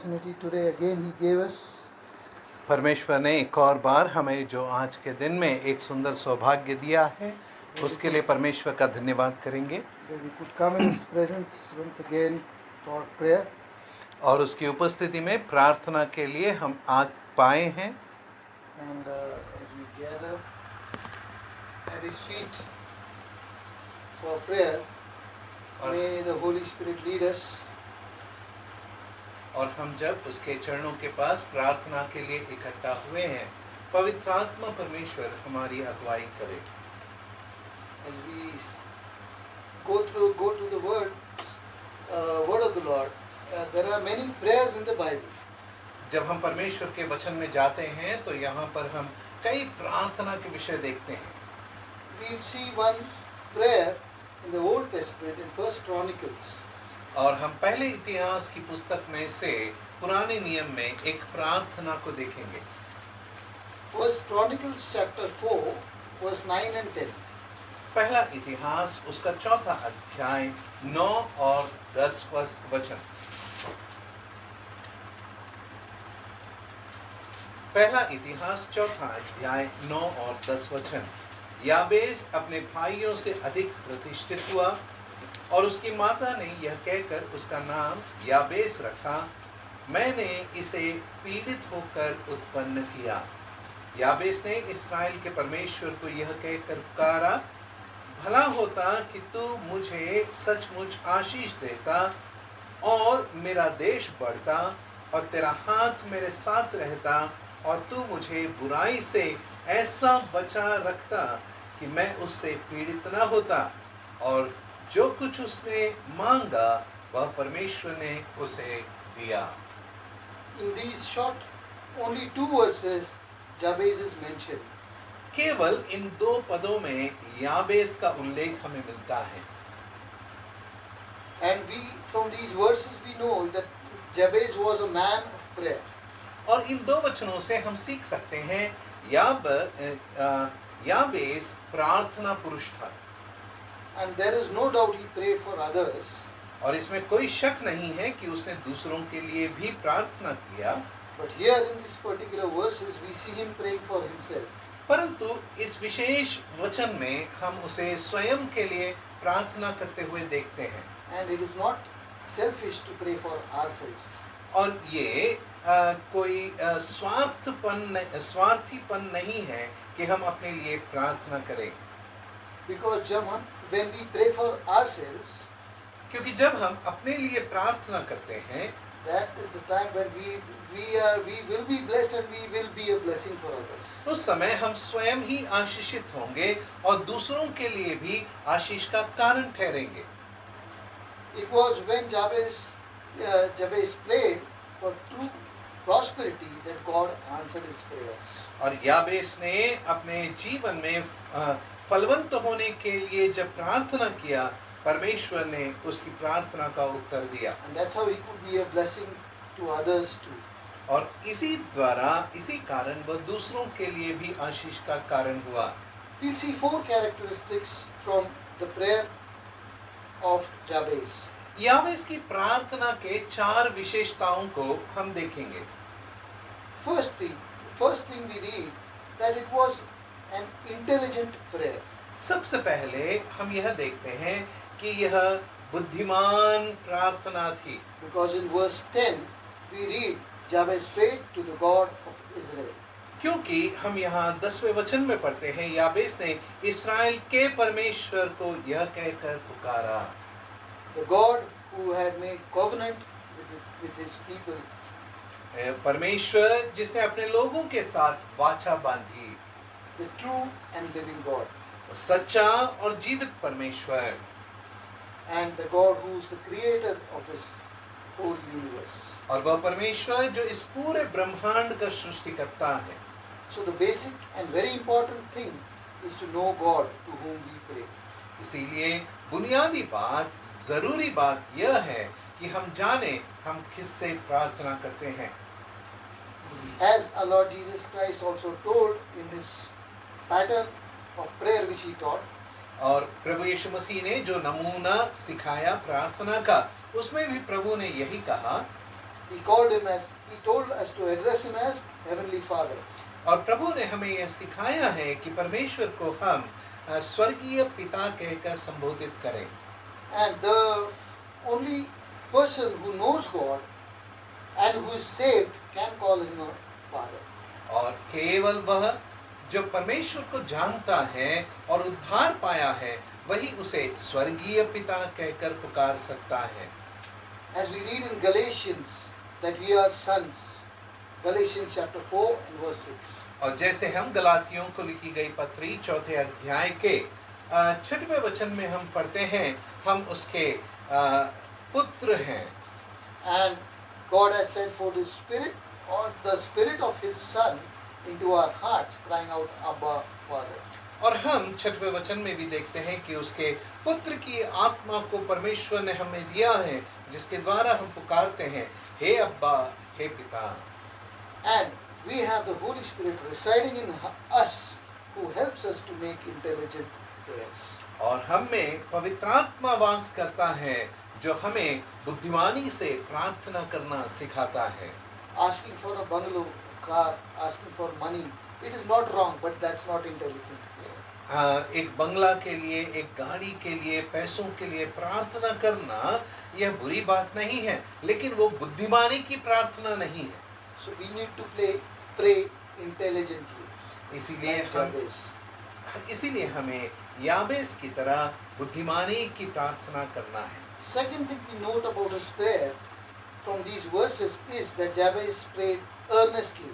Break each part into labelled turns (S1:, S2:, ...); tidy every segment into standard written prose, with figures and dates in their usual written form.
S1: opportunity today again He gave us.
S2: परमेश्वर ने एक और बार हमें जो आज के दिन में एक सुंदर सौभाग्य दिया है, उसके लिए परमेश्वर का धन्यवाद करेंगे।
S1: That we could come in His presence once again for prayer.
S2: और उसकी उपस्थिति में प्रार्थना के लिए हम आज पाए हैं।
S1: And as we gather at His feet for prayer, may the Holy Spirit lead us.
S2: और हम जब उसके चरणों के पास प्रार्थना के लिए इकट्ठा हुए हैं, पवित्र आत्मा परमेश्वर हमारी अगुवाई करे।
S1: As we go to the word of the Lord, there are many prayers in the Bible.
S2: जब हम परमेश्वर के वचन में जाते हैं तो यहाँ पर हम कई प्रार्थना के विषय देखते हैं।
S1: We'll see one prayer in the Old Testament in First Chronicles.
S2: और हम पहले इतिहास की पुस्तक में से पुराने नियम में एक प्रार्थना को देखेंगे।
S1: First Chronicles chapter 4 verse 9 and 10.
S2: पहला इतिहास उसका चौथा अध्याय 9 और 10 वचन। पहला इतिहास चौथा अध्याय 9 और 10 वचन। याबेस अपने भाइयों से अधिक प्रतिष्ठित हुआ और उसकी माता ने यह कहकर उसका नाम याबेस रखा, मैंने इसे पीड़ित होकर उत्पन्न किया। याबेस ने इस्राएल के परमेश्वर को यह कहकर पुकारा, भला होता कि तू मुझे सचमुच आशीष देता और मेरा देश बढ़ता और तेरा हाथ मेरे साथ रहता और तू मुझे बुराई से ऐसा बचा रखता कि मैं उससे पीड़ित न होता, और जो कुछ उसने मांगा वह परमेश्वर ने उसे दिया।
S1: In these short only 2 verses Jabez is mentioned.
S2: केवल इन 2 पदों में याबेस का उल्लेख हमें मिलता है।
S1: And from these verses we know that Jabez was a man of prayer.
S2: और इन 2 वचनों से हम सीख सकते हैं याबेस प्रार्थना पुरुष था।
S1: And there is no doubt he prayed for others.
S2: और इसमें कोई शक नहीं है कि उसने दूसरों के लिए भी प्रार्थना किया।
S1: But here in this particular verses we see him praying for himself.
S2: परंतु इस विशेष वचन में हम उसे स्वयं के लिए प्रार्थना करते हुए देखते हैं।
S1: And it is not selfish to pray for ourselves.
S2: और ये कोई स्वार्थीपन नहीं है कि हम अपने लिए प्रार्थना करें।
S1: Because when we pray for ourselves,
S2: क्योंकि जब हम अपने लिए प्रार्थना करते हैं,
S1: that is the time when we will be blessed and we will be a blessing for others.
S2: उस समय हम स्वयं ही आशीषित होंगे और दूसरों के लिए भी आशीष का कारण ठहरेंगे।
S1: It was when Jabez prayed for true prosperity that God answered his prayers.
S2: और याबेस ने अपने जीवन में फलवंत होने के लिए जब प्रार्थना किया, परमेश्वर ने उसकी प्रार्थना का उत्तर दिया।
S1: And that's how he could be a blessing to others too.
S2: और इसी कारण वह दूसरों के लिए भी आशीष का कारण हुआ।
S1: We'll see 4 characteristics from the prayer of Jabez.
S2: याबेस की प्रार्थना के 4 विशेषताओं को हम देखेंगे।
S1: First thing we read that it was an intelligent prayer.
S2: सबसे पहले हम यह देखते हैं कि यह बुद्धिमान प्रार्थना थी।
S1: Because in verse 10 we read Jabez prayed to the God of Israel.
S2: क्योंकि हम यहाँ 10वें वचन में पढ़ते हैं, याबेस ने इस्राएल के परमेश्वर को यह कहकर पुकारा।
S1: The God who had made covenant with his people.
S2: परमेश्वर जिसने अपने लोगों के साथ वाचा बांधी।
S1: The true and living God.
S2: सच्चा और जीवित परमेश्वर।
S1: And the God who is the creator of this whole universe.
S2: और वह परमेश्वर जो इस पूरे ब्रह्मांड का सृष्टिकर्ता है।
S1: So the basic and very important thing is to know God to whom we pray.
S2: इसीलिए बुनियादी बात, जरूरी बात यह है कि हम जाने हम किससे प्रार्थना करते हैं।
S1: As our Lord Jesus Christ also told in his pattern of prayer which he taught.
S2: और प्रभु यीशु मसीह ने जो नमूना सिखाया प्रार्थना का, उसमें भी प्रभु ने यही कहा।
S1: He told us to address him as Heavenly Father.
S2: और प्रभु ने हमें यह सिखाया है कि परमेश्वर को हम स्वर्गीय पिता कहकर संबोधित करें।
S1: And the only person who knows God and who is saved can call him a father.
S2: और केवल वह जो परमेश्वर को जानता है और उद्धार पाया है वही उसे स्वर्गीय पिता कहकर पुकार सकता है।
S1: As we read in Galatians that we are sons, Galatians chapter 4 and verse 6.
S2: और जैसे हम गलातियों को लिखी गई पत्री 4 अध्याय के 6वें वचन में हम पढ़ते हैं, हम उसके पुत्र हैं।
S1: And God has sent forth His Spirit, or the Spirit of His Son, into our hearts, crying out, Abba, Father.
S2: और हम 6वें वचन में भी देखते हैं कि उसके पुत्र की आत्मा को परमेश्वर ने हमें दिया है, जिसके द्वारा हम पुकारते हैं, हे अब्बा, हे पिता।
S1: And we have the Holy Spirit residing in us, who helps us to make intelligent prayers.
S2: और हम में पवित्र आत्मा वास करता है, जो हमें बुद्धिमानी से प्रार्थना करना सिखाता है।
S1: Asking for a bungalow, car, asking for money, it is not wrong, but that's not intelligent prayer.
S2: एक बंगला के लिए, एक गाड़ी के लिए, पैसों के लिए प्रार्थना करना यह बुरी बात नहीं है, लेकिन वो बुद्धिमानी की प्रार्थना नहीं है।
S1: So we need to pray intelligently.
S2: इसीलिए हमें याबेस की तरह बुद्धिमानी की प्रार्थना करना है।
S1: Second thing we note about his prayer from these verses is that Jabez prayed earnestly.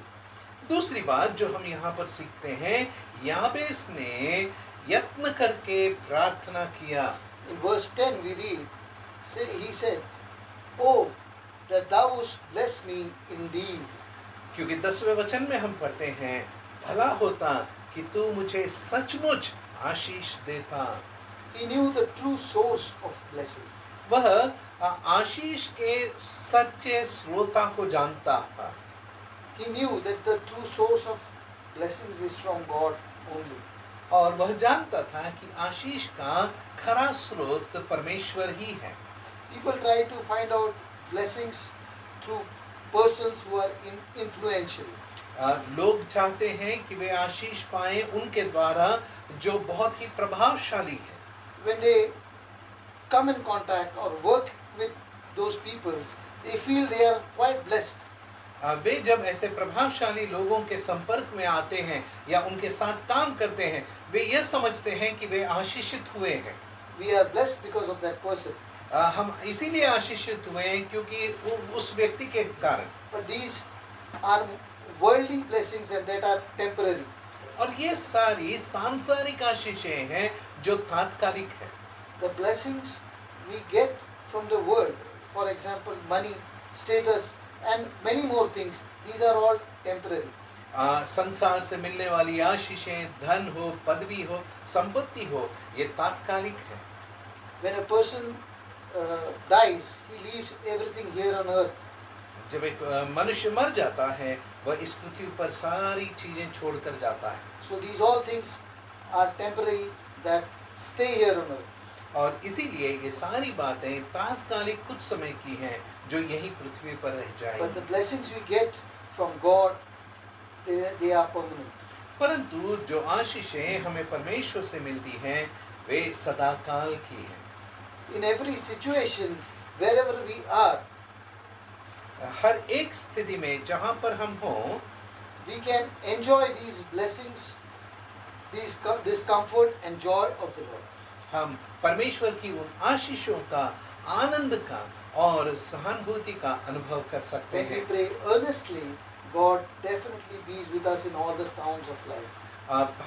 S2: दूसरी बात जो हम यहाँ पर सीखते हैं, याबेस ने यत्न करके प्रार्थना किया।
S1: In verse 10 we read, he said, "Oh, that thou wouldst bless me indeed."
S2: क्योंकि 10वें वचन में हम पढ़ते हैं, भला होता कि तू मुझे सचमुच आशीष देता।
S1: He knew the true source of blessing.
S2: वह आशीष के सच्चे स्रोता को जानता था।
S1: He knew that the true source of blessings is from God only.
S2: और वह जानता था कि आशीष का खरा स्रोत परमेश्वर ही है।
S1: People try to find out blessings through persons who are influential.
S2: लोग चाहते हैं कि वे आशीष पाएं उनके द्वारा जो बहुत ही प्रभावशाली है।
S1: When they come in contact or work with those peoples, they feel they are quite blessed.
S2: वे जब ऐसे प्रभावशाली लोगों के संपर्क में आते हैं या उनके साथ काम करते हैं, वे यह समझते हैं कि वे आशीषित हुए हैं।
S1: We are blessed because of that person.
S2: हम इसीलिए आशीषित हुए हैं क्योंकि उस व्यक्ति के कारण।
S1: But these are worldly blessings and that are temporary.
S2: और ये सारी सांसारिक आशीषें हैं जो तात्कालिक है।
S1: The blessings we get from the world, for example, money, status, and many more things, these are all temporary.
S2: संसार से मिलने वाली आशीषें, धन हो, पदवी हो, संपत्ति हो, ये तात्कालिक है।
S1: When a person dies, he leaves everything here on earth.
S2: जब एक मनुष्य मर जाता है, वह इस पृथ्वी पर सारी चीजें छोड़कर जाता है।
S1: So these all things are temporary that stay here on earth.
S2: और इसीलिए ये सारी बातें तात्कालिक कुछ समय की हैं जो यहीं पृथ्वी पर रह
S1: But the
S2: जाएंगी।
S1: blessings we get from God, they are permanent.
S2: परंतु जो आशीषें हमें परमेश्वर से मिलती हैं, वे सदाकाल की हैं।
S1: In every situation, wherever we are,
S2: हर एक स्थिति में जहाँ पर हम हों,
S1: we can enjoy these blessings, this comfort and joy of the Lord.
S2: हम परमेश्वर की उन आशीषों का, आनंद का और सहानुभूति का अनुभव कर सकते
S1: When we
S2: हैं।
S1: pray earnestly, God definitely be with us in all the storms of life.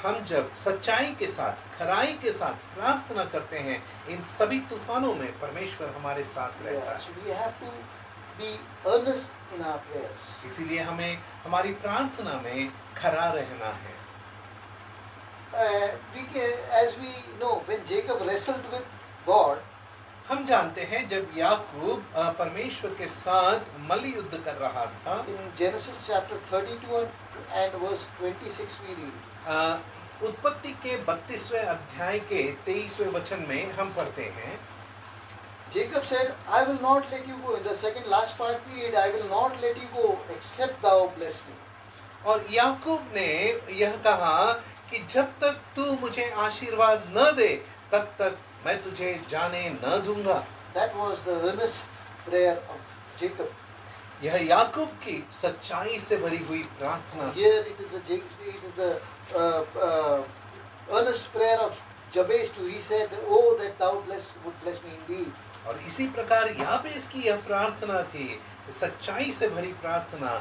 S2: हम जब सच्चाई के साथ, खराई के साथ प्रार्थना करते हैं, इन सभी तूफानों में परमेश्वर हमारे साथ रहता है।
S1: So we have to be earnest in our prayers.
S2: इसीलिए हमें हमारी प्रार्थना में खरा रहना है।
S1: As we know, when Jacob wrestled with God,
S2: हम जानते हैं जब याकूब परमेश्वर के साथ मल्ल युद्ध कर रहा था,
S1: in Genesis chapter 32 and verse 26 we read,
S2: उत्पत्ति के 32वें अध्याय के 23वें वचन में हम पढ़ते हैं,
S1: Jacob said, I will not let you go. In the second last part we read, I will not let you go except thou bless me.
S2: और याकूब ने यह कहा कि जब तक तू मुझे आशीर्वाद न दे तब तक मैं तुझे जाने न दूंगा।
S1: That was the earnest prayer of Jacob.
S2: यह याकूब की सच्चाई से भरी हुई प्रार्थना।
S1: Here it is a earnest prayer of Jabez too. He said, "Oh, that thou would bless me indeed."
S2: और इसी प्रकार याबेस की यह प्रार्थना थी, सच्चाई से भरी प्रार्थना,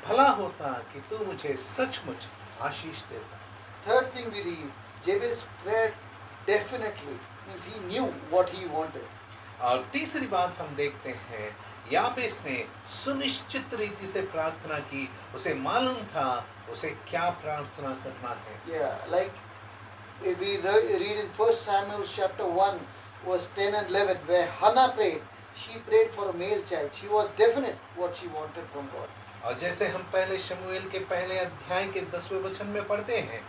S2: भला होता कि तू मुझे सचमुच आशीष देता।
S1: Third thing we read, Jabez prayed definitely, means he knew what he wanted.
S2: और तीसरी बात हम देखते हैं, याबेस ने सुनिश्चित रीति से प्रार्थना की, उसे मालूम था उसे क्या प्रार्थना करना है।
S1: Yeah, like if we read in 1 Samuel chapter 1, verse 10 and 11, where Hannah prayed, she prayed for a male child. She was definite what she wanted from God.
S2: और जैसे हम पहले शमूएल के पहले अध्याय के 10वें वचन में पढ़ते हैं,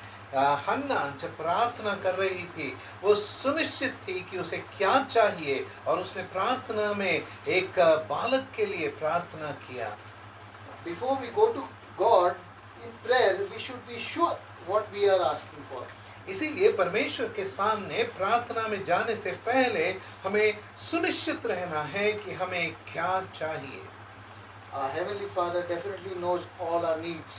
S2: हन्ना जब प्रार्थना कर रही थी वो सुनिश्चित थी कि उसे क्या चाहिए और उसने प्रार्थना में एक बालक के लिए प्रार्थना किया।
S1: Before we go to God in prayer, we should be sure what we are asking for.
S2: इसीलिए परमेश्वर के सामने प्रार्थना में जाने से पहले हमें सुनिश्चित रहना है कि हमें क्या चाहिए।
S1: Our Heavenly Father definitely knows all our needs.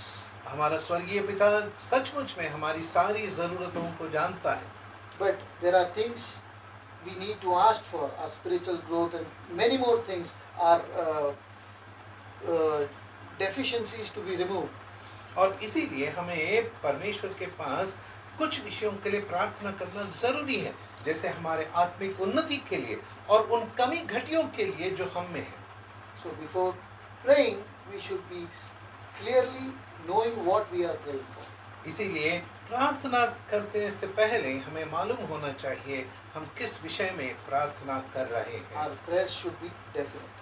S2: हमारा स्वर्गीय पिता सचमुच में हमारी सारी जरूरतों को जानता है।
S1: But there are things we need to ask for, our spiritual growth and many more things are deficiencies to be removed.
S2: और इसीलिए हमें परमेश्वर के पास कुछ विषयों के लिए प्रार्थना करना जरूरी है, जैसे हमारे आत्मिक उन्नति के लिए और उन कमी घटियों के लिए जो हम में है।
S1: So before praying, we should be clearly knowing what we are praying for.
S2: इसीलिए प्रार्थना करते से पहले हमें मालूम होना चाहिए हम किस विषय में प्रार्थना कर रहे हैं।
S1: Our prayers should be definite.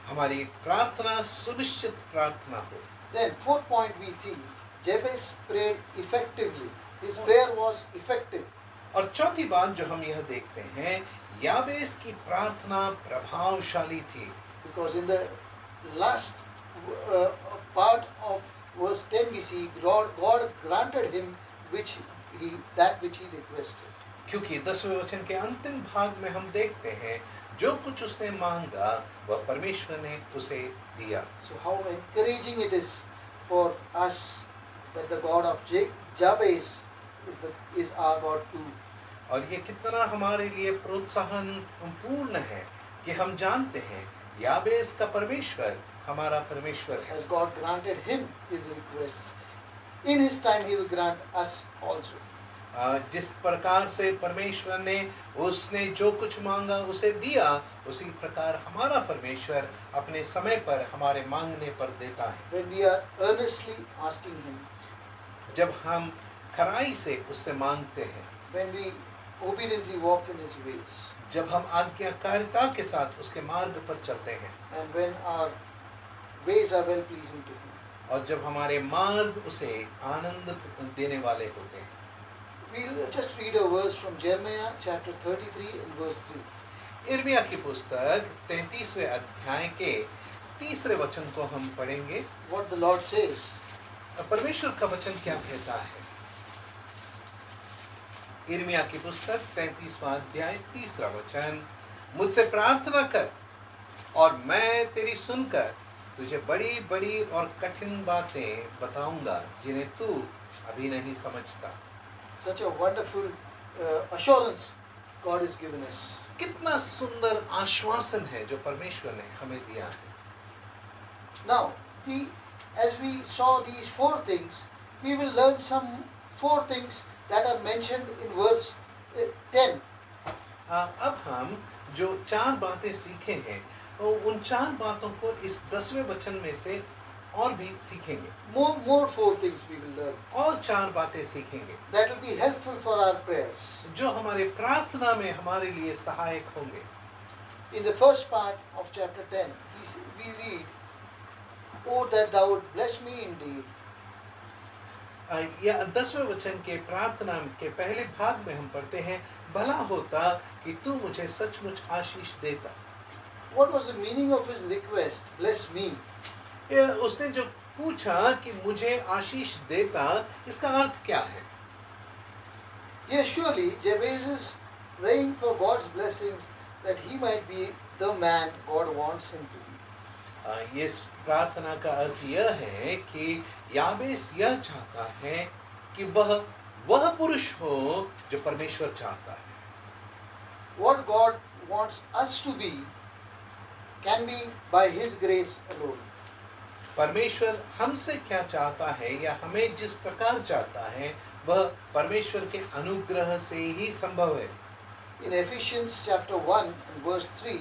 S2: हमारी प्रार्थना सुनिश्चित प्रार्थना हो।
S1: Then fourth point we see, Jabez prayed effectively. His prayer was effective.
S2: और चौथी बात जो हम यह देखते हैं, याबेस की प्रार्थना प्रभावशाली थी।
S1: Because in the last part of verse 10 we see God granted him that which he requested.
S2: क्योंकि 10वें वचन के अंतिम भाग में हम देखते हैं जो कुछ उसने मांगा वह परमेश्वर ने उसे दिया।
S1: So how encouraging it is for us that the God of Jabez is our God too.
S2: और ये कितना हमारे लिए प्रोत्साहन पूर्ण है कि हम जानते हैं याबेस का परमेश्वर हमारा परमेश्वर है।
S1: As God granted him his requests, in his time he will grant us also.
S2: जिस प्रकार से परमेश्वर ने उसने जो कुछ मांगा उसे दिया, उसी प्रकार हमारा परमेश्वर अपने समय पर हमारे मांगने पर देता है।
S1: When we are earnestly asking him,
S2: जब हम खराई से उससे मांगते हैं,
S1: when we obediently walk in his ways,
S2: जब हम आज्ञाकारिता के साथ उसके मार्ग पर चलते हैं,
S1: and when our ways are well pleasing to him,
S2: और जब हमारे मार्ग उसे आनंद देने वाले होते हैं।
S1: we'll just read a verse from Jeremiah chapter 33 and verse 3.
S2: यिर्मयाह की पुस्तक 33वें अध्याय के 3 वचन को हम पढ़ेंगे।
S1: What the Lord says.
S2: परमेश्वर का वचन क्या कहता है? यिर्मयाह की पुस्तक 33वां अध्याय 3 वचन, मुझसे प्रार्थना कर और मैं तेरी सुनकर तुझे बड़ी बड़ी और कठिन बातें बताऊंगा जिन्हें तू अभी नहीं समझता।
S1: Such a wonderful assurance God has given us.
S2: कितना सुंदर आश्वासन है जो परमेश्वर ने हमें दिया है।
S1: Now, as we saw these 4 things, we will learn some 4 things that are mentioned in verse 10.
S2: अब हम जो 4 बातें सीखे हैं, तो उन 4 बातों को इस 10वें वचन में से और भी सीखेंगे।
S1: More 4 things we will learn.
S2: और 4 बातें सीखेंगे
S1: That will be helpful for our prayers.
S2: जो हमारे प्रार्थना में हमारे लिए सहायक होंगे।
S1: In the first part of chapter 10, we read, "Oh, that thou would bless me indeed."
S2: या 10वें वचन के प्रार्थना के पहले भाग में हम पढ़ते हैं, भला होता कि तू मुझे सचमुच आशीष देता।
S1: What was the meaning of his request? Bless me.
S2: उसने जो पूछा कि मुझे आशीष देता, इसका अर्थ क्या है?
S1: Yes, surely Jabez is praying for God's blessings that he might be the man God wants him to be.
S2: इस प्रार्थना का अर्थ यह है कि याबेस यह चाहता है कि वह पुरुष हो जो परमेश्वर चाहता है.
S1: What God wants us to be can be by His grace alone.
S2: परमेश्वर हमसे क्या चाहता है या हमें जिस प्रकार चाहता है, वह परमेश्वर के अनुग्रह से ही संभव है.
S1: In Ephesians chapter 1 and verse 3,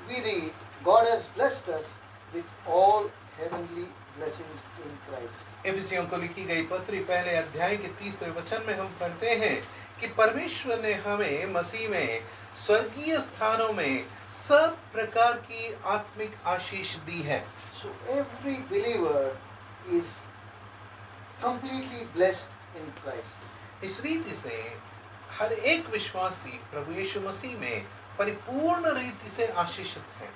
S1: we read, God has blessed us with all heavenly blessings in Christ.
S2: इफिसियों को लिखी गई पत्री पहले अध्याय के 3 वचन में हम पढ़ते हैं कि परमेश्वर ने हमें मसीह में स्वर्गीय स्थानों में सब प्रकार की आत्मिक आशीष दी है.
S1: So every believer is completely blessed in Christ.
S2: इस रीति से हर एक विश्वासी प्रभु यीशु मसीह में परिपूर्ण रीति से आशीषित है.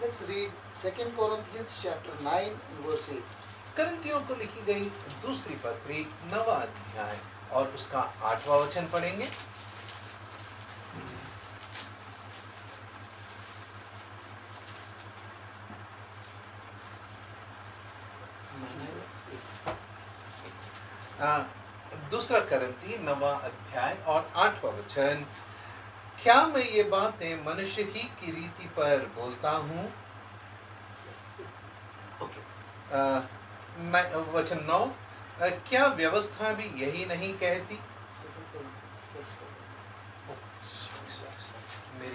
S1: Let's read 2 Corinthians chapter 9 and verse 8.
S2: करंथियों को लिखी गई दूसरी पत्री 9वां अध्याय और उसका 8वां वचन पढ़ेंगे. दूसरा करंती 9वां अध्याय और 8वां वचन. क्या मैं ये बातें मनुष्य ही की रीति पर बोलता हूँ? वचन 9. क्या व्यवस्था भी यही नहीं कहती?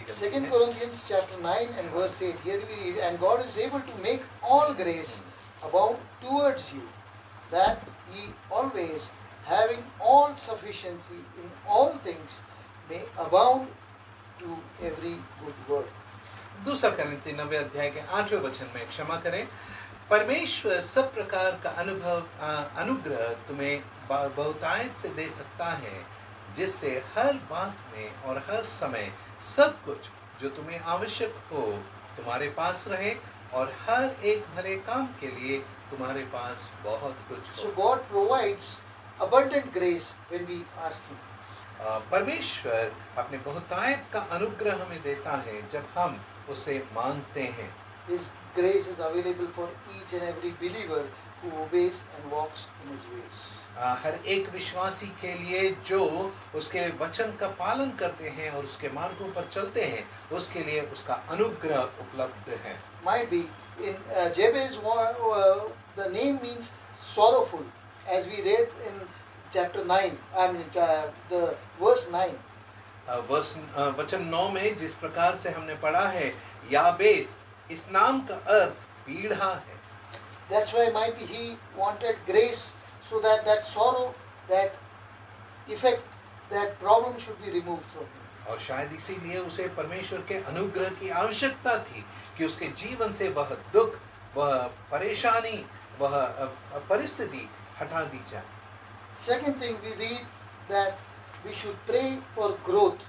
S1: 2 Corinthians chapter 9 and verse 8. Here we read, and God is able to make all grace abound towards you, that ye always, having all sufficiency in all things, may abound to every good work.
S2: दूसरा करंती 9वें अध्याय के 8वें वचन में, क्षमा करें, परमेश्वर सब प्रकार का अनुग्रह तुम्हें बहुतायत से दे सकता है, जिससे हर बात में और हर समय सब कुछ जो तुम्हें आवश्यक हो तुम्हारे पास रहे, और हर एक भले काम के लिए तुम्हारे पास बहुत कुछ हो.
S1: So God provides abundant grace when we ask Him.
S2: परमेश्वर अपने बहुतायत का अनुग्रह हमें देता है जब हम उसे मांगते हैं.
S1: His grace is available for each and every believer who obeys and walks in His ways.
S2: हर एक विश्वासी के लिए जो उसके वचन का पालन करते हैं और उसके मार्गों पर चलते हैं, उसके लिए उसका अनुग्रह उपलब्ध है.
S1: Might be in Jabez, the name means sorrowful, as we read in chapter 9. I mean the verse 9.
S2: वचन 9 में जिस प्रकार से हमने पढ़ा है, याबेस, इस नाम का अर्थ पीड़ा है.
S1: That's why might be he wanted grace, so that that sorrow, that effect, that problem should be removed from him.
S2: और शायद इसीलिए उसे परमेश्वर के अनुग्रह की आवश्यकता थी कि उसके जीवन से वह दुख, वह परेशानी, वह परिस्थिति हटा दी जाए.
S1: Second thing we read that we should pray for growth.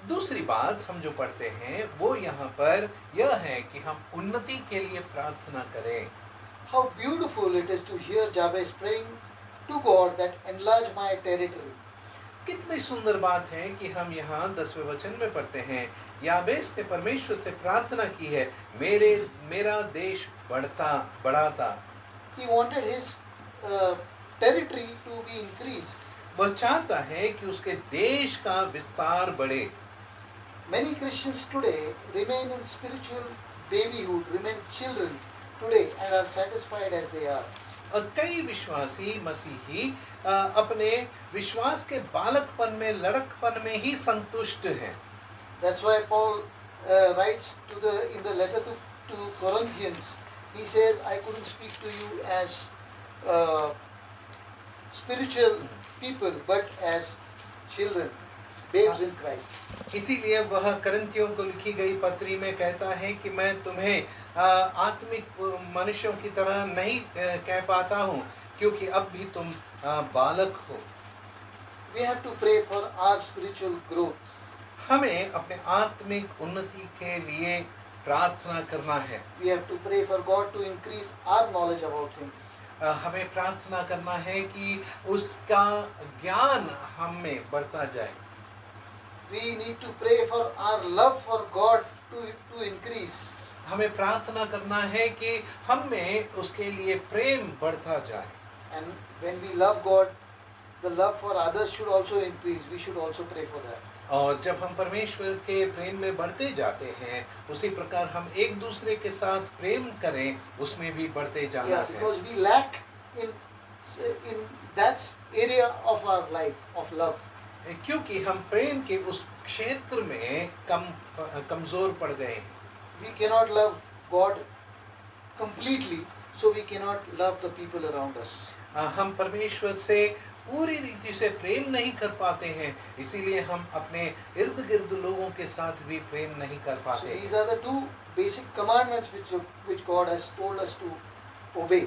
S2: दूसरी बात हम जो पढ़ते हैं वो यहाँ पर यह है कि हम उन्नति के लिए प्रार्थना करें.
S1: How beautiful it is to hear Jabez praying to God that enlarge my territory.
S2: कितनी सुंदर बात है कि हम यहाँ 10वें वचन में पढ़ते हैं, याबेस ने परमेश्वर से प्रार्थना की है, मेरा देश बढ़ाता.
S1: He wanted his territory to be increased.
S2: वह चाहता है कि उसके देश का विस्तार बढ़े.
S1: Many Christians today remain in spiritual babyhood, remain children today and are satisfied as they are.
S2: और कई विश्वासी मसीही अपने विश्वास के बालकपन में, लड़कपन में ही संतुष्ट हैं.
S1: That's why Paul writes in the letter to Corinthians. He says, I couldn't speak to you as spiritual people, but as children, babes in Christ.
S2: इसीलिए वह करंथियों को लिखी गई पत्री में कहता है कि मैं तुम्हें आत्मिक मनुष्यों की तरह नहीं कह पाता हूँ, क्योंकि अब भी तुम बालक हो.
S1: We have to pray for our spiritual growth.
S2: हमें अपने आत्मिक उन्नति के लिए प्रार्थना करना है।
S1: We have to pray for God to increase our knowledge about Him.
S2: हमें प्रार्थना करना है कि उसका ज्ञान हम में बढ़ता जाए।
S1: We need to pray for our love for God to increase.
S2: हमें प्रार्थना करना है कि हम में उसके लिए प्रेम बढ़ता जाए।
S1: And when we love God, the love for others should also increase. We should also pray for that.
S2: और जब हम परमेश्वर के प्रेम में बढ़ते जाते हैं, उसी प्रकार हम एक दूसरे के साथ प्रेम करें, उसमें भी बढ़ते जाना
S1: Yeah,
S2: है।
S1: because we lack in that area of our life of love.
S2: क्योंकि हम प्रेम के उस क्षेत्र में कमजोर पड़ गए हैं।
S1: We cannot love God completely, so we cannot love the people around us.
S2: हम परमेश्वर से पूरी रीति से प्रेम नहीं कर पाते हैं, इसीलिए हम अपने इर्द गिर्द लोगों के साथ भी प्रेम नहीं कर
S1: So
S2: पाते
S1: these
S2: हैं।
S1: are the two basic commandments which God has told us to obey.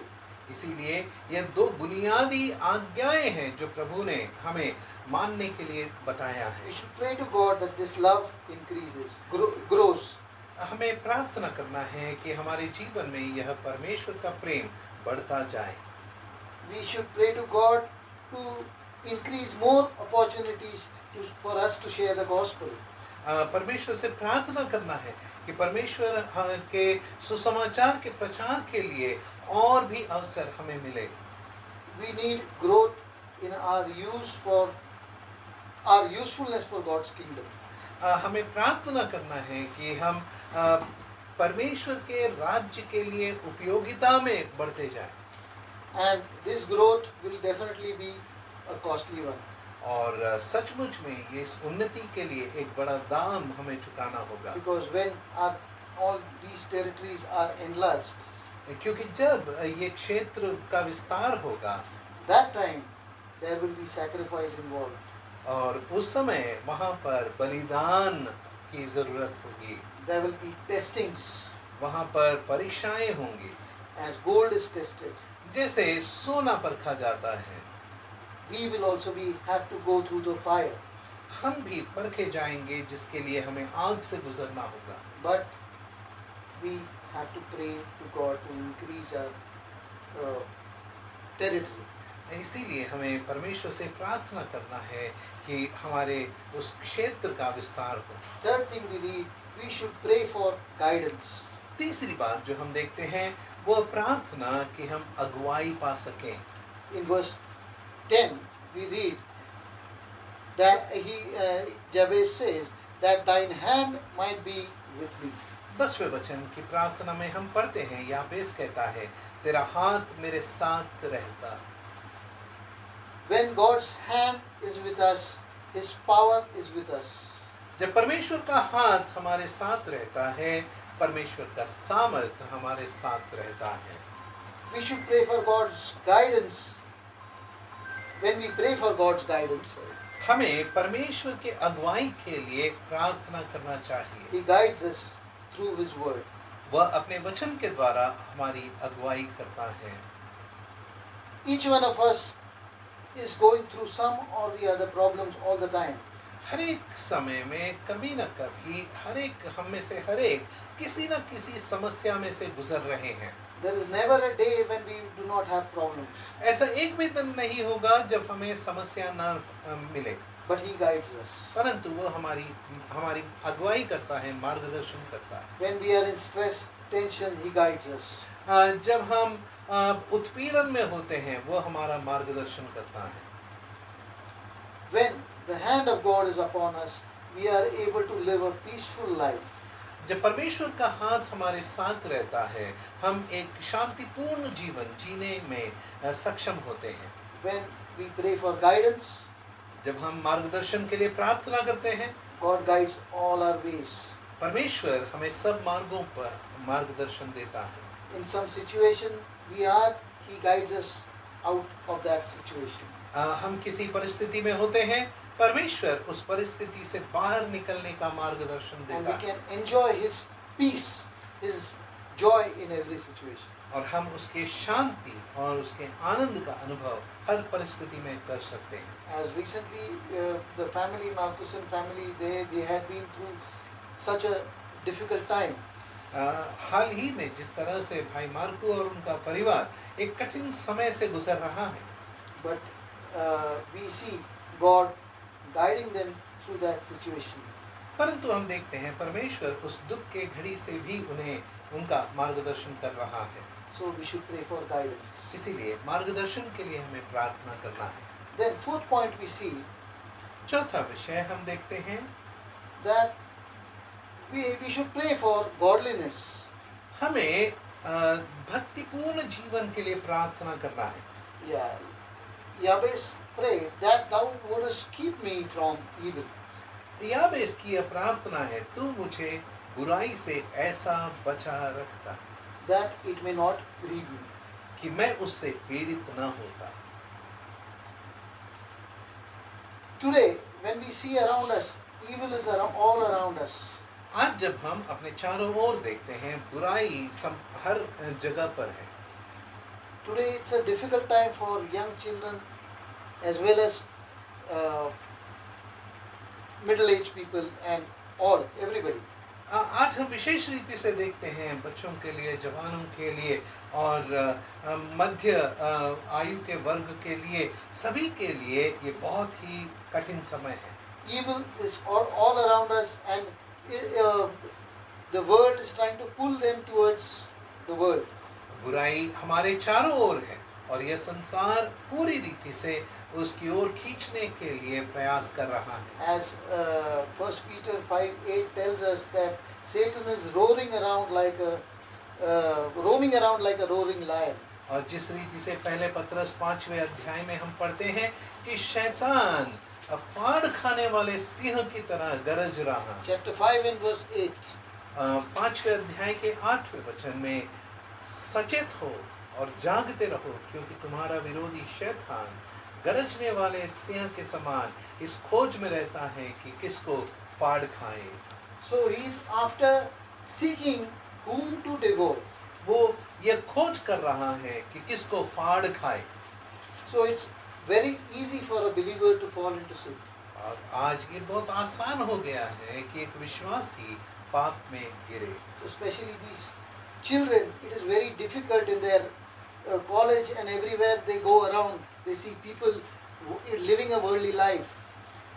S2: इसीलिए ये दो बुनियादी आज्ञाएं हैं जो प्रभु ने हमें मानने के लिए बताया है।
S1: We should pray to God that this love increases, grows.
S2: हमें प्रार्थना करना है कि हमारे जीवन में यह परमेश्वर का प्रेम बढ़ता जाए।
S1: We should pray to God to increase more opportunities for us to share the gospel.
S2: परमेश्वर से प्रार्थना करना है कि परमेश्वर के सुसमाचार के प्रचार के लिए और भी अवसर हमें मिले।
S1: We need growth in our usefulness for God's kingdom.
S2: हमें प्रार्थना करना है कि हम परमेश्वर के राज्य के लिए उपयोगिता में बढ़ते जाएं।
S1: And this growth will definitely be a costly one.
S2: और सचमुच में ये इस उन्नति के लिए एक बड़ा दाम हमें चुकाना होगा।
S1: Because when all these territories are enlarged,
S2: क्योंकि जब ये क्षेत्र का विस्तार होगा,
S1: that time there will be sacrifice involved.
S2: और उस समय वहाँ पर बलिदान की जरूरत होगी।
S1: There will be testings.
S2: वहाँ पर परीक्षाएं होंगी।
S1: As gold is tested,
S2: जैसे सोना परखा जाता है,
S1: we will also have to go through the fire.
S2: हम भी परखे जाएंगे, जिसके लिए हमें आग से गुजरना होगा।
S1: But we have to pray to God to increase our territory.
S2: इसीलिए हमें परमेश्वर से प्रार्थना करना है कि हमारे उस क्षेत्र का विस्तार हो।
S1: Third thing we read, we should pray for guidance.
S2: तीसरी बात जो हम देखते हैं वो प्रार्थना कि हम अगुवाई पा सकें।
S1: In verse 10 we read that Jabez says that thine hand might be with me.
S2: 10वें वचन की प्रार्थना में हम पढ़ते हैं, याबेस कहता है, तेरा हाथ मेरे साथ रहता।
S1: When God's hand is with us, His power is with us.
S2: जब परमेश्वर का हाथ हमारे साथ रहता है, परमेश्वर का सामर्थ्य हमारे साथ रहता है।
S1: We should pray for God's guidance. When we pray for God's guidance,
S2: हमें परमेश्वर के अगुवाई के लिए प्रार्थना करना चाहिए।
S1: He guides us through His word.
S2: वह अपने वचन के द्वारा हमारी अगुवाई करता है।
S1: Each one of us is going through some or the other problems all the time.
S2: हर एक समय में कभी न कभी हम में से हर एक किसी न किसी समस्या में से गुजर रहे हैं।
S1: There is never a day when we do not have problems.
S2: ऐसा एक भी दिन नहीं होगा जब हमें समस्या न मिले।
S1: But He guides us.
S2: परंतु वो हमारी अगुवाई करता है, मार्गदर्शन करता है।
S1: When we are in stress, tension, He guides us.
S2: जब हम उत्पीड़न में होते हैं, वो हमारा मार्गदर्शन करता है।
S1: When the hand of God is upon us, we are able to live a peaceful life.
S2: जब परमेश्वर का हाथ हमारे साथ रहता है, हम एक शांतिपूर्ण जीवन जीने में सक्षम होते हैं।
S1: When we pray for guidance,
S2: जब हम मार्गदर्शन के लिए प्रार्थना करते हैं,
S1: God guides all our ways.
S2: परमेश्वर हमें सब मार्गों पर मार्गदर्शन देता है।
S1: In some situation He guides us out of that situation.
S2: हम किसी परिस्थिति में होते हैं, परमेश्वर उस परिस्थिति से बाहर निकलने का मार्गदर्शन
S1: And
S2: देता
S1: we
S2: है।
S1: can enjoy His peace, His joy in every situation.
S2: और हम उसके शांति और उसके आनंद का अनुभव हर परिस्थिति में कर सकते हैं।
S1: As recently the family, Marcuson family, they had been through such a difficult time.
S2: हाल ही में जिस तरह से भाई मार्को और उनका परिवार एक कठिन समय से गुजर रहा है,
S1: but we see God guiding them through that situation.
S2: परंतु हम देखते हैं परमेश्वर उस दुख के घड़ी से भी उन्हें उनका मार्गदर्शन कर रहा है।
S1: So we should pray for guidance.
S2: इसीलिए मार्गदर्शन के लिए हमें प्रार्थना करना है।
S1: Then fourth point we see
S2: चौथा विषय हम देखते हैं
S1: that we should pray for godliness.
S2: हमें भक्तिपूर्ण जीवन के लिए प्रार्थना करना है।
S1: Yeah, Jabez prayed that thou wouldest keep me from evil.
S2: याबेस की यह प्रार्थना है, तू मुझे बुराई से ऐसा बचा रखता
S1: that it may not grieve me.
S2: कि मैं उससे पीड़ित न होता।
S1: Today, when we see around us, evil is all around us.
S2: आज जब हम अपने चारों ओर देखते हैं, बुराई हर जगह पर है।
S1: Today, it's a difficult time for young children as well as middle-aged people and everybody.
S2: आज हम विशेष रीति से देखते हैं बच्चों के लिए, जवानों के लिए और मध्य आयु के वर्ग के लिए, सभी के लिए ये बहुत ही कठिन समय है।
S1: Evil is all around us, and the world is trying to pull them towards the world.
S2: बुराई हमारे चारों ओर है और यह संसार पूरी रीति से उसकी ओर खींचने के लिए प्रयास कर रहा है।
S1: As 1 Peter 5:8 tells us that Satan is roaming around like a roaring lion.
S2: और जिस रीति से पहले पत्रस 5वें अध्याय में हम पढ़ते हैं कि शैतान फाड़ खाने वाले सिंह की तरह गरज रहा है।
S1: Chapter 5 and verse 8.
S2: 5वें अध्याय के 8वें वचन में सचेत हो और जागते रहो, क्योंकि तुम्हारा विरोधी शैतान गरजने वाले सिंह के समान इस खोज में रहता है कि किसको फाड़ खाए।
S1: So he is after seeking whom to devour.
S2: वो यह खोज कर रहा है कि किसको फाड़ खाए।
S1: So it's very easy for a believer to fall into sin.
S2: और आज ये बहुत आसान हो गया है कि एक विश्वासी पाप में गिरे।
S1: So especially these children, it is very difficult in their college and everywhere they go around. They see people living a worldly life.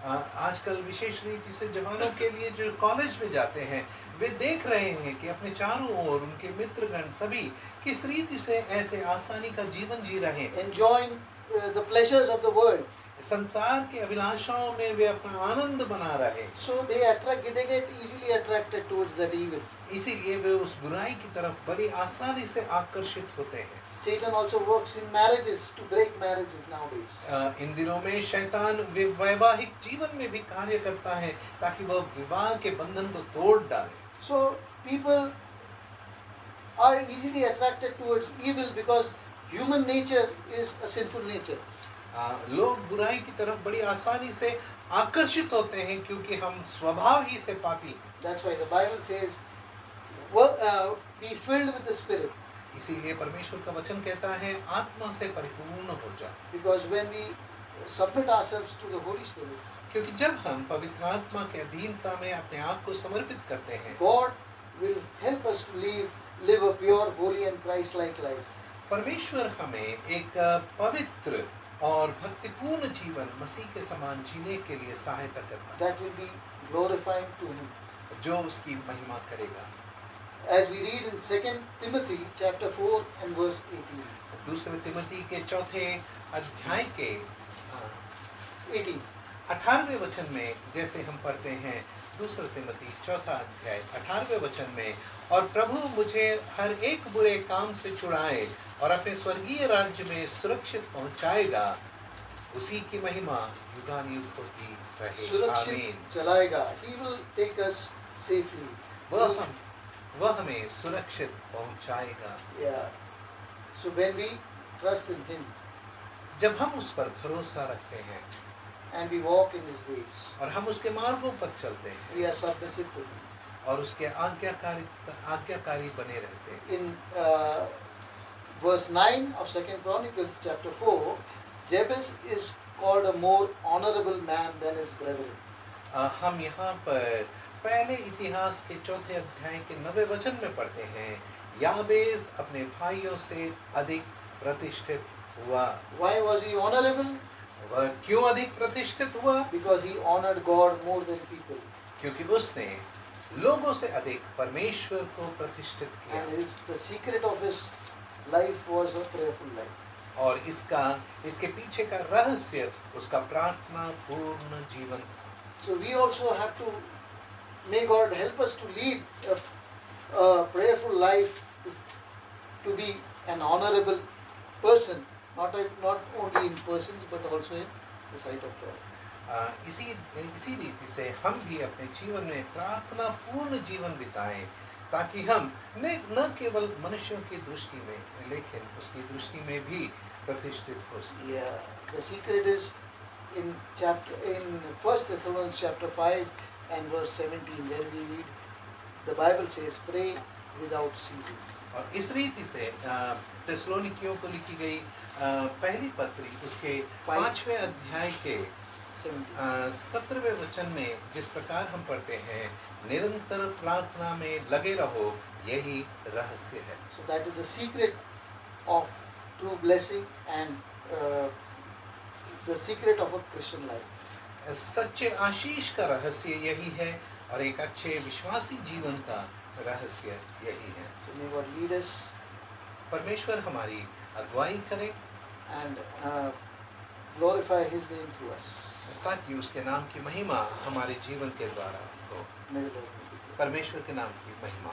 S2: आजकल विशेष रीति से जवानों के लिए जो कॉलेज में जाते हैं, वे देख रहे हैं कि अपने चारों ओर उनके मित्रगण सभी किस रीति से ऐसे आसानी का जीवन जी रहे हैं।
S1: Enjoying the pleasures of the world.
S2: संसार के अभिलाषाओं में वे अपना आनंद बना रहे।
S1: So they get easily attracted towards that evil.
S2: इसीलिए वे उस बुराई की तरफ बड़ी आसानी से आकर्षित होते हैं।
S1: Satan also works in marriages to break marriages nowadays.
S2: इन दिनों में शैतान वैवाहिक जीवन में भी कार्य करता है ताकि वह विवाह के बंधन को तोड़ डाले।
S1: So people are easily attracted towards evil because human nature is a sinful nature.
S2: लोग बुराई की तरफ बड़ी आसानी से आकर्षित होते हैं क्योंकि हम स्वभाव ही से पापी हैं।
S1: That's why the Bible says, be filled with the Spirit.
S2: इसीलिए परमेश्वर का वचन कहता है आत्मा से परिपूर्ण हो जाओ।
S1: Because when we submit ourselves to the Holy Spirit,
S2: क्योंकि जब हम पवित्र आत्मा के अधीनता में अपने आप को समर्पित करते हैं,
S1: God will help us to live a pure, holy and Christ-like life.
S2: परमेश्वर हमें एक पवित्र और भक्तिपूर्ण जीवन मसीह के समान जीने के लिए सहायता करता है।
S1: That will be glorifying to Him.
S2: जो उसकी महिमा करेगा।
S1: As we read in 2 Timothy chapter 4 and verse 18.
S2: दूसरे तिमोथी के चौथे अध्याय के
S1: 18.
S2: 18वें वचन में जैसे हम पढ़ते हैं, दूसरा तिमोथी चौथा अध्याय 18वें वचन में, और प्रभु मुझे हर एक बुरे काम से छुड़ाए और अपने स्वर्गीय राज्य में सुरक्षित पहुंचाएगा, उसी की महिमा युगानुयुग होती रहे। आमीन।
S1: सुरक्षित चलाएगा. He will take us safely.
S2: वह हमें सुरक्षित पहुंचाएगा।
S1: Yeah. So when we trust in Him
S2: जब हम उस पर भरोसा रखते हैं
S1: and we walk in His ways,
S2: और हम उसके मार्गों पर चलते हैं
S1: we are submissive to Him.
S2: और उसके आज्ञाकारी बने रहते हैं।
S1: In verse 9 of 2 Chronicles chapter 4, Jabez is called a more honorable man than his brethren.
S2: हम यहाँ पर पहले इतिहास के 4थे अध्याय के 9वें वचन में पढ़ते हैं, याबेस अपने भाइयों से अधिक प्रतिष्ठित हुआ।
S1: Why was he honorable?
S2: वह क्यों अधिक प्रतिष्ठित हुआ?
S1: Because he honored God more than people.
S2: क्योंकि उसने लोगों से अधिक परमेश्वर को प्रतिष्ठित किया।
S1: And the secret of his life was a prayerful life.
S2: और इसके पीछे का रहस्य उसका प्रार्थना पूर्ण जीवन।
S1: So we also have to, may God help us to lead a prayerful life, to be an honorable person, not only in persons but also in the sight of God.
S2: इसी रीति से हम भी अपने जीवन में प्रार्थना पूर्ण जीवन बिताएं, ताकि हम न केवल मनुष्यों की दृष्टि में लेकिन उसकी दृष्टि में भी प्रतिष्ठित हो सके।
S1: Yeah, the secret is in 1 Thessalonians chapter 5 and verse 17, where we read, the Bible says, pray without ceasing.
S2: और इस रीति से थिस्सलुनीकियों को लिखी गई पहली पत्री उसके 5वें अध्याय के 17वें वचन में जिस प्रकार हम पढ़ते हैं, निरंतर प्रार्थना में लगे रहो, यही रहस्य है।
S1: So that is the secret of true blessing and the secret of a Christian life.
S2: सच्चे आशीष का रहस्य यही है और एक अच्छे विश्वासी जीवन का रहस्य यही है।
S1: So may God lead us
S2: परमेश्वर हमारी अगुवाई करे
S1: and glorify His name through us.
S2: ताकि उसके नाम की महिमा हमारे जीवन के द्वारा हो।
S1: May the Lord be with you.
S2: परमेश्वर के नाम की महिमा।